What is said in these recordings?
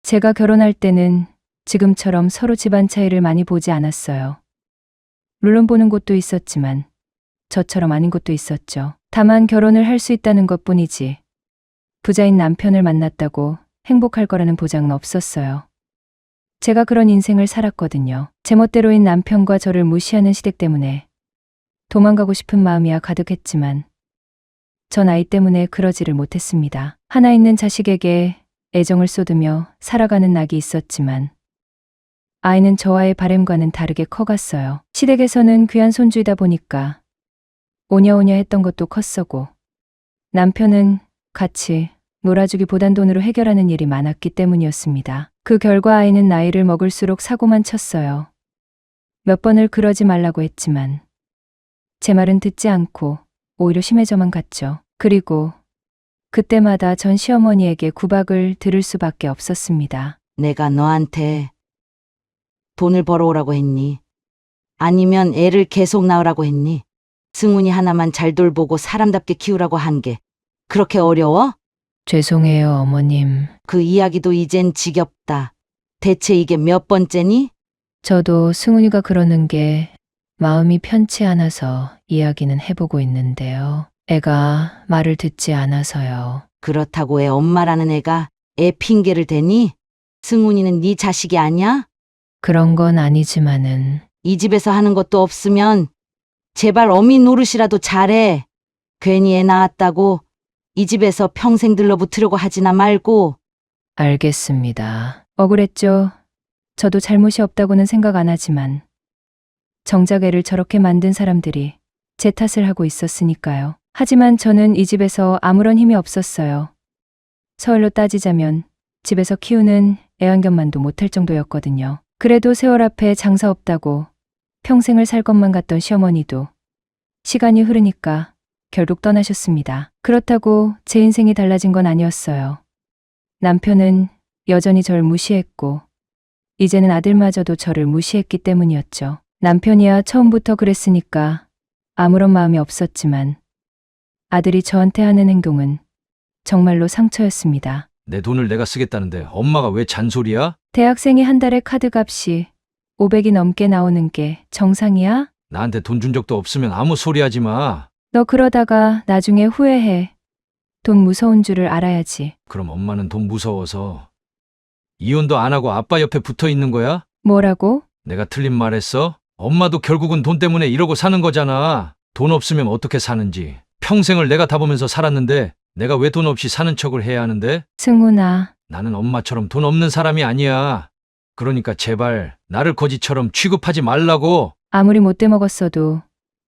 제가 결혼할 때는 지금처럼 서로 집안 차이를 많이 보지 않았어요. 물론 보는 곳도 있었지만 저처럼 아닌 곳도 있었죠. 다만 결혼을 할 수 있다는 것뿐이지 부자인 남편을 만났다고 행복할 거라는 보장은 없었어요. 제가 그런 인생을 살았거든요. 제멋대로인 남편과 저를 무시하는 시댁 때문에 도망가고 싶은 마음이야 가득했지만 전 아이 때문에 그러지를 못했습니다. 하나 있는 자식에게 애정을 쏟으며 살아가는 낙이 있었지만 아이는 저와의 바램과는 다르게 커갔어요. 시댁에서는 귀한 손주이다 보니까 오냐오냐 했던 것도 컸어고 남편은 같이 놀아주기보단 돈으로 해결하는 일이 많았기 때문이었습니다. 그 결과 아이는 나이를 먹을수록 사고만 쳤어요. 몇 번을 그러지 말라고 했지만 제 말은 듣지 않고 오히려 심해져만 갔죠. 그리고 그때마다 전 시어머니에게 구박을 들을 수밖에 없었습니다. 내가 너한테 돈을 벌어오라고 했니? 아니면 애를 계속 낳으라고 했니? 승훈이 하나만 잘 돌보고 사람답게 키우라고 한 게 그렇게 어려워? 죄송해요, 어머님. 그 이야기도 이젠 지겹다. 대체 이게 몇 번째니? 저도 승훈이가 그러는 게 마음이 편치 않아서 이야기는 해보고 있는데요. 애가 말을 듣지 않아서요. 그렇다고 애 엄마라는 애가 애 핑계를 대니? 승훈이는 네 자식이 아니야? 그런 건 아니지만은 이 집에서 하는 것도 없으면 제발 어미 노릇이라도 잘해. 괜히 애 낳았다고 이 집에서 평생 들러붙으려고 하지나 말고. 알겠습니다. 억울했죠. 저도 잘못이 없다고는 생각 안 하지만 정작 애를 저렇게 만든 사람들이 제 탓을 하고 있었으니까요. 하지만 저는 이 집에서 아무런 힘이 없었어요. 서울로 따지자면 집에서 키우는 애완견만도 못할 정도였거든요. 그래도 세월 앞에 장사 없다고 평생을 살 것만 같던 시어머니도 시간이 흐르니까 결국 떠나셨습니다. 그렇다고 제 인생이 달라진 건 아니었어요. 남편은 여전히 절 무시했고 이제는 아들마저도 저를 무시했기 때문이었죠. 남편이야 처음부터 그랬으니까 아무런 마음이 없었지만 아들이 저한테 하는 행동은 정말로 상처였습니다. 내 돈을 내가 쓰겠다는데 엄마가 왜 잔소리야? 대학생이 한 달에 카드값이 500이 넘게 나오는 게 정상이야? 나한테 돈 준 적도 없으면 아무 소리 하지 마. 너 그러다가 나중에 후회해. 돈 무서운 줄을 알아야지. 그럼 엄마는 돈 무서워서 이혼도 안 하고 아빠 옆에 붙어 있는 거야? 뭐라고? 내가 틀린 말 했어? 엄마도 결국은 돈 때문에 이러고 사는 거잖아. 돈 없으면 어떻게 사는지. 평생을 내가 다 보면서 살았는데 내가 왜 돈 없이 사는 척을 해야 하는데? 승훈아, 나는 엄마처럼 돈 없는 사람이 아니야. 그러니까 제발 나를 거지처럼 취급하지 말라고. 아무리 못돼 먹었어도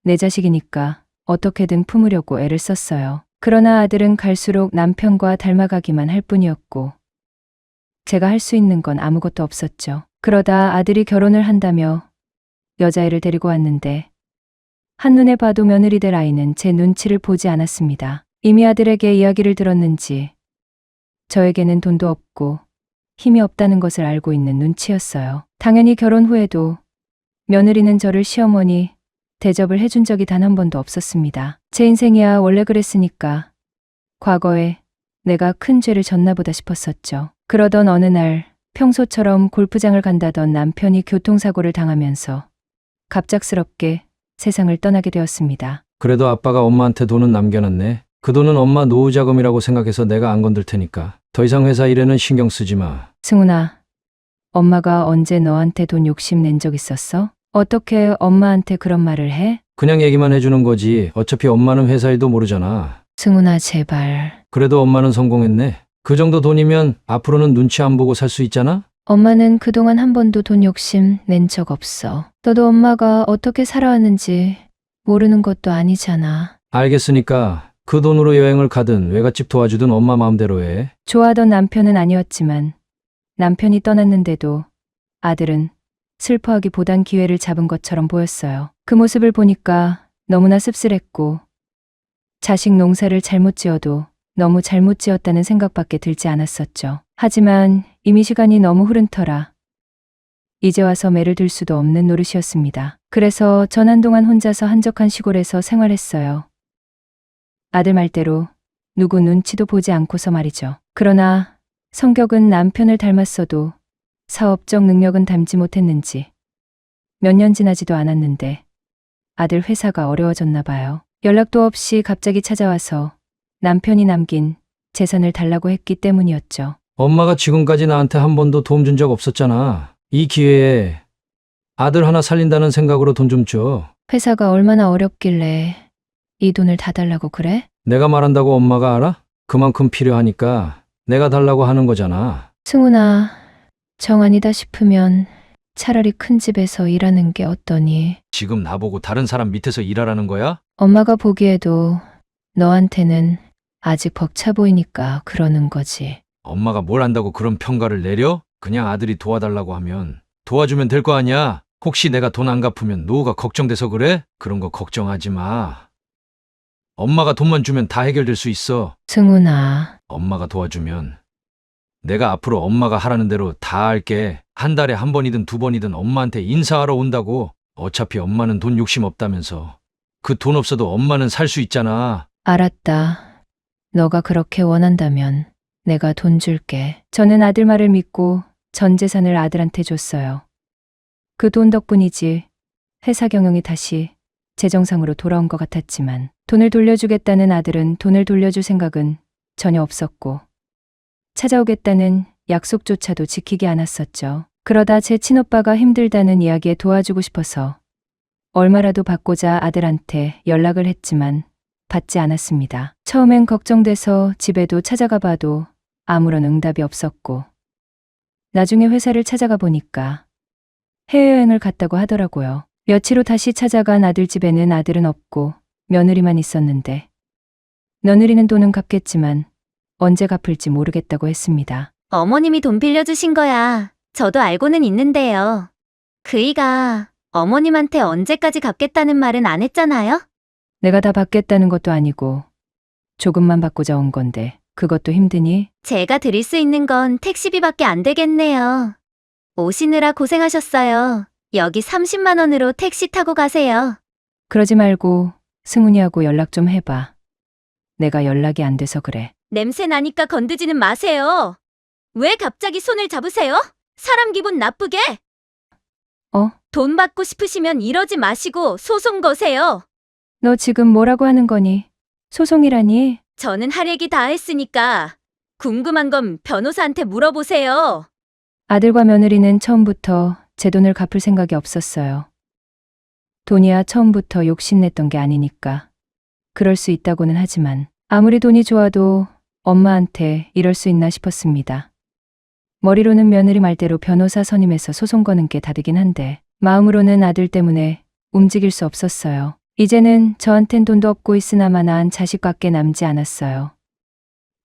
내 자식이니까 어떻게든 품으려고 애를 썼어요. 그러나 아들은 갈수록 남편과 닮아가기만 할 뿐이었고 제가 할 수 있는 건 아무것도 없었죠. 그러다 아들이 결혼을 한다며 여자애를 데리고 왔는데 한눈에 봐도 며느리 될 아이는 제 눈치를 보지 않았습니다. 이미 아들에게 이야기를 들었는지 저에게는 돈도 없고 힘이 없다는 것을 알고 있는 눈치였어요. 당연히 결혼 후에도 며느리는 저를 시어머니 대접을 해준 적이 단 한 번도 없었습니다. 제 인생이야 원래 그랬으니까 과거에 내가 큰 죄를 졌나 보다 싶었었죠. 그러던 어느 날 평소처럼 골프장을 간다던 남편이 교통사고를 당하면서 갑작스럽게 세상을 떠나게 되었습니다. 그래도 아빠가 엄마한테 돈은 남겨놨네. 그 돈은 엄마 노후 자금이라고 생각해서 내가 안 건들 테니까 더 이상 회사 일에는 신경 쓰지 마. 승훈아, 엄마가 언제 너한테 돈 욕심 낸 적 있었어? 어떻게 엄마한테 그런 말을 해? 그냥 얘기만 해주는 거지. 어차피 엄마는 회사 일도 모르잖아. 승훈아, 제발. 그래도 엄마는 성공했네. 그 정도 돈이면 앞으로는 눈치 안 보고 살 수 있잖아? 엄마는 그동안 한 번도 돈 욕심 낸 적 없어. 너도 엄마가 어떻게 살아왔는지 모르는 것도 아니잖아. 알겠으니까 그 돈으로 여행을 가든 외갓집 도와주든 엄마 마음대로 해. 좋아하던 남편은 아니었지만 남편이 떠났는데도 아들은 슬퍼하기보단 기회를 잡은 것처럼 보였어요. 그 모습을 보니까 너무나 씁쓸했고 자식 농사를 잘못 지어도 너무 잘못 지었다는 생각밖에 들지 않았었죠. 하지만 이미 시간이 너무 흐른 터라 이제 와서 매를 들 수도 없는 노릇이었습니다. 그래서 전 한동안 혼자서 한적한 시골에서 생활했어요. 아들 말대로 누구 눈치도 보지 않고서 말이죠. 그러나 성격은 남편을 닮았어도 사업적 능력은 닮지 못했는지 몇 년 지나지도 않았는데 아들 회사가 어려워졌나 봐요. 연락도 없이 갑자기 찾아와서 남편이 남긴 재산을 달라고 했기 때문이었죠. 엄마가 지금까지 나한테 한 번도 도움 준 적 없었잖아. 이 기회에 아들 하나 살린다는 생각으로 돈 좀 줘. 회사가 얼마나 어렵길래 이 돈을 다 달라고 그래? 내가 말한다고 엄마가 알아? 그만큼 필요하니까 내가 달라고 하는 거잖아. 승훈아, 정 아니다 싶으면 차라리 큰 집에서 일하는 게 어떠니? 지금 나보고 다른 사람 밑에서 일하라는 거야? 엄마가 보기에도 너한테는 아직 벅차 보이니까 그러는 거지. 엄마가 뭘 안다고 그런 평가를 내려? 그냥 아들이 도와달라고 하면 도와주면 될 거 아니야? 혹시 내가 돈 안 갚으면 노후가 걱정돼서 그래? 그런 거 걱정하지 마. 엄마가 돈만 주면 다 해결될 수 있어. 승훈아, 엄마가 도와주면 내가 앞으로 엄마가 하라는 대로 다 할게. 한 달에 한 번이든 두 번이든 엄마한테 인사하러 온다고. 어차피 엄마는 돈 욕심 없다면서. 그 돈 없어도 엄마는 살 수 있잖아. 알았다. 너가 그렇게 원한다면 내가 돈 줄게. 저는 아들 말을 믿고 전 재산을 아들한테 줬어요. 그 돈 덕분이지 회사 경영이 다시 재정상으로 돌아온 것 같았지만 돈을 돌려주겠다는 아들은 돈을 돌려줄 생각은 전혀 없었고 찾아오겠다는 약속조차도 지키지 않았었죠. 그러다 제 친오빠가 힘들다는 이야기에 도와주고 싶어서 얼마라도 받고자 아들한테 연락을 했지만 받지 않았습니다. 처음엔 걱정돼서 집에도 찾아가 봐도 아무런 응답이 없었고 나중에 회사를 찾아가 보니까 해외여행을 갔다고 하더라고요. 며칠 후 다시 찾아간 아들 집에는 아들은 없고 며느리만 있었는데 며느리는 돈은 갚겠지만 언제 갚을지 모르겠다고 했습니다. 어머님이 돈 빌려주신 거야. 저도 알고는 있는데요. 그이가 어머님한테 언제까지 갚겠다는 말은 안 했잖아요? 내가 다 받겠다는 것도 아니고 조금만 받고자 온 건데 그것도 힘드니? 제가 드릴 수 있는 건 택시비밖에 안 되겠네요. 오시느라 고생하셨어요. 여기 30만 원으로 택시 타고 가세요. 그러지 말고 승훈이하고 연락 좀 해봐. 내가 연락이 안 돼서 그래. 냄새 나니까 건드지는 마세요. 왜 갑자기 손을 잡으세요? 사람 기분 나쁘게? 어? 돈 받고 싶으시면 이러지 마시고 소송 거세요. 너 지금 뭐라고 하는 거니? 소송이라니? 저는 할 얘기 다 했으니까 궁금한 건 변호사한테 물어보세요. 아들과 며느리는 처음부터 제 돈을 갚을 생각이 없었어요. 돈이야 처음부터 욕심냈던 게 아니니까. 그럴 수 있다고는 하지만 아무리 돈이 좋아도 엄마한테 이럴 수 있나 싶었습니다. 머리로는 며느리 말대로 변호사 선임해서 소송 거는 게 다르긴 한데 마음으로는 아들 때문에 움직일 수 없었어요. 이제는 저한텐 돈도 없고 있으나마나한 자식밖에 남지 않았어요.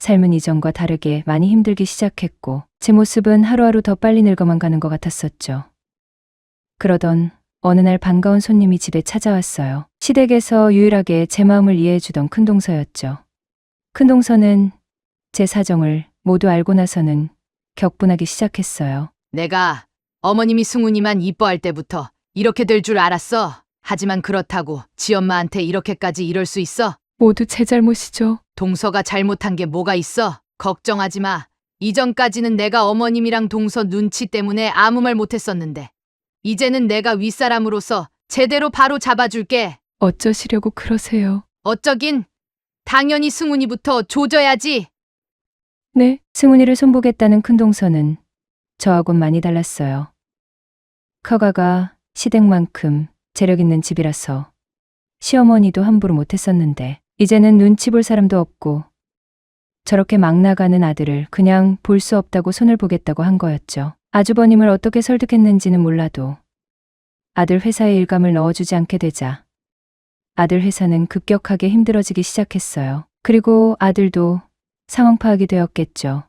삶은 이전과 다르게 많이 힘들기 시작했고 제 모습은 하루하루 더 빨리 늙어만 가는 것 같았었죠. 그러던 어느 날 반가운 손님이 집에 찾아왔어요. 시댁에서 유일하게 제 마음을 이해해주던 큰동서였죠. 큰동서는 제 사정을 모두 알고 나서는 격분하기 시작했어요. 내가 어머님이 승훈이만 이뻐할 때부터 이렇게 될 줄 알았어. 하지만 그렇다고 지 엄마한테 이렇게까지 이럴 수 있어? 모두 제 잘못이죠. 동서가 잘못한 게 뭐가 있어? 걱정하지 마. 이전까지는 내가 어머님이랑 동서 눈치 때문에 아무 말 못했었는데 이제는 내가 윗사람으로서 제대로 바로 잡아줄게. 어쩌시려고 그러세요? 어쩌긴 당연히 승훈이부터 조져야지. 네, 승훈이를 손보겠다는 큰동서는 저하고는 많이 달랐어요. 커가가 시댁만큼 재력 있는 집이라서 시어머니도 함부로 못했었는데 이제는 눈치 볼 사람도 없고 저렇게 막 나가는 아들을 그냥 볼 수 없다고 손을 보겠다고 한 거였죠. 아주버님을 어떻게 설득했는지는 몰라도 아들 회사에 일감을 넣어주지 않게 되자 아들 회사는 급격하게 힘들어지기 시작했어요. 그리고 아들도 상황 파악이 되었겠죠.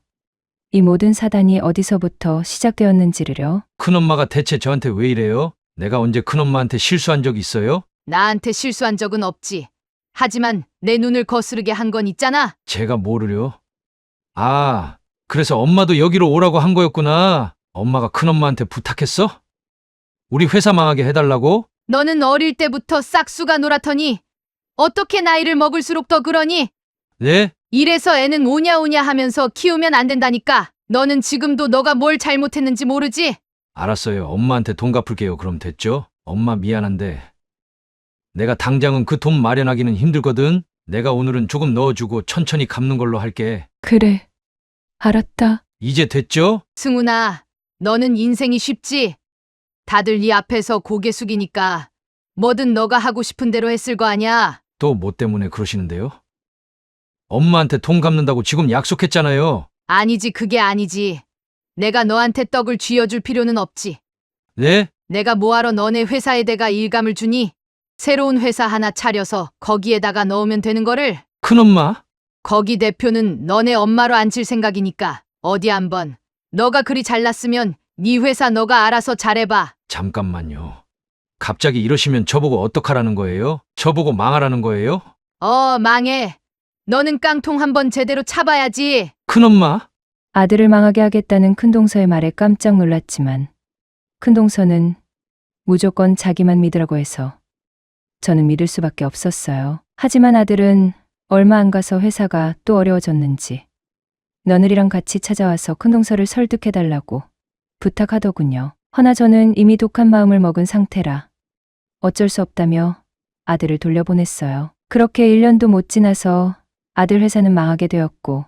이 모든 사단이 어디서부터 시작되었는지를요. 큰엄마가 대체 저한테 왜 이래요? 내가 언제 큰엄마한테 실수한 적 있어요? 나한테 실수한 적은 없지. 하지만 내 눈을 거스르게 한 건 있잖아. 제가 뭐를요? 아, 그래서 엄마도 여기로 오라고 한 거였구나. 엄마가 큰엄마한테 부탁했어? 우리 회사 망하게 해달라고? 너는 어릴 때부터 싹수가 놀았더니 어떻게 나이를 먹을수록 더 그러니? 네? 이래서 애는 오냐오냐 하면서 키우면 안 된다니까. 너는 지금도 너가 뭘 잘못했는지 모르지? 알았어요. 엄마한테 돈 갚을게요. 그럼 됐죠? 엄마 미안한데 내가 당장은 그 돈 마련하기는 힘들거든. 내가 오늘은 조금 넣어주고 천천히 갚는 걸로 할게. 그래. 알았다. 이제 됐죠? 승훈아, 너는 인생이 쉽지? 다들 네 앞에서 고개 숙이니까 뭐든 너가 하고 싶은 대로 했을 거 아냐? 또 뭐 때문에 그러시는데요? 엄마한테 돈 갚는다고 지금 약속했잖아요. 아니지, 그게 아니지. 내가 너한테 떡을 쥐어줄 필요는 없지. 네? 내가 뭐하러 너네 회사에다가 일감을 주니? 새로운 회사 하나 차려서 거기에다가 넣으면 되는 거를. 큰엄마? 거기 대표는 너네 엄마로 앉힐 생각이니까 어디 한번. 너가 그리 잘났으면 네 회사 너가 알아서 잘해봐. 잠깐만요. 갑자기 이러시면 저보고 어떡하라는 거예요? 저보고 망하라는 거예요? 망해. 너는 깡통 한번 제대로 차봐야지. 큰엄마? 아들을 망하게 하겠다는 큰동서의 말에 깜짝 놀랐지만 큰동서는 무조건 자기만 믿으라고 해서 저는 믿을 수밖에 없었어요. 하지만 아들은 얼마 안 가서 회사가 또 어려워졌는지 며느리랑 같이 찾아와서 큰동서를 설득해달라고 부탁하더군요. 허나 저는 이미 독한 마음을 먹은 상태라 어쩔 수 없다며 아들을 돌려보냈어요. 그렇게 1년도 못 지나서 아들 회사는 망하게 되었고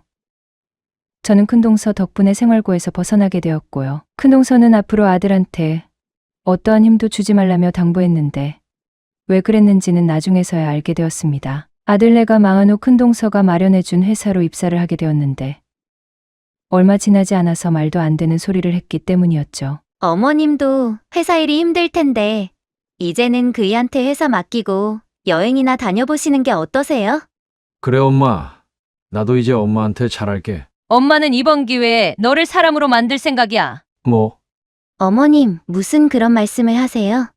저는 큰동서 덕분에 생활고에서 벗어나게 되었고요. 큰동서는 앞으로 아들한테 어떠한 힘도 주지 말라며 당부했는데 왜 그랬는지는 나중에서야 알게 되었습니다. 아들네가 망한 후 큰동서가 마련해준 회사로 입사를 하게 되었는데 얼마 지나지 않아서 말도 안 되는 소리를 했기 때문이었죠. 어머님도 회사 일이 힘들 텐데 이제는 그이한테 회사 맡기고 여행이나 다녀보시는 게 어떠세요? 그래 엄마. 나도 이제 엄마한테 잘할게. 엄마는 이번 기회에 너를 사람으로 만들 생각이야. 뭐? 어머님, 무슨 그런 말씀을 하세요?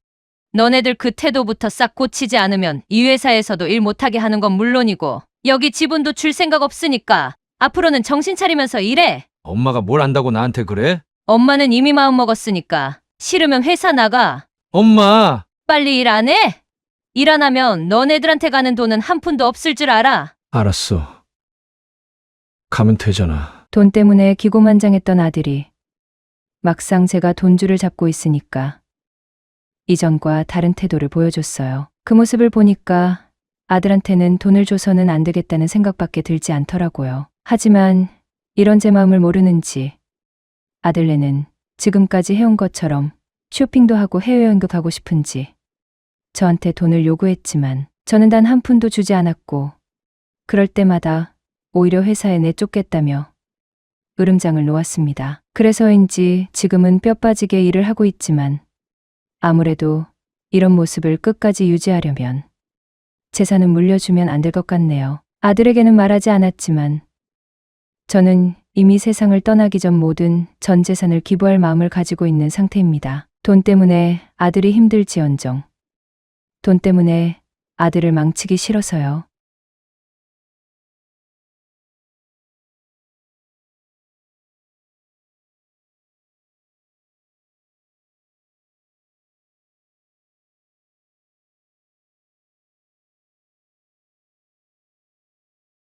너네들 그 태도부터 싹 고치지 않으면 이 회사에서도 일 못하게 하는 건 물론이고 여기 지분도 줄 생각 없으니까 앞으로는 정신 차리면서 일해. 엄마가 뭘 안다고 나한테 그래? 엄마는 이미 마음 먹었으니까 싫으면 회사 나가. 엄마! 빨리 일 안 해? 일 안 하면 너네들한테 가는 돈은 한 푼도 없을 줄 알아. 알았어. 가면 되잖아. 돈 때문에 기고만장했던 아들이 막상 제가 돈줄을 잡고 있으니까 이전과 다른 태도를 보여줬어요. 그 모습을 보니까 아들한테는 돈을 줘서는 안 되겠다는 생각밖에 들지 않더라고요. 하지만 이런 제 마음을 모르는지 아들네는 지금까지 해온 것처럼 쇼핑도 하고 해외여행도 가고 싶은지 저한테 돈을 요구했지만 저는 단 한 푼도 주지 않았고 그럴 때마다 오히려 회사에 내쫓겠다며 으름장을 놓았습니다. 그래서인지 지금은 뼈 빠지게 일을 하고 있지만 아무래도 이런 모습을 끝까지 유지하려면 재산은 물려주면 안 될 것 같네요. 아들에게는 말하지 않았지만 저는 이미 세상을 떠나기 전 모든 전 재산을 기부할 마음을 가지고 있는 상태입니다. 돈 때문에 아들이 힘들지언정 돈 때문에 아들을 망치기 싫어서요.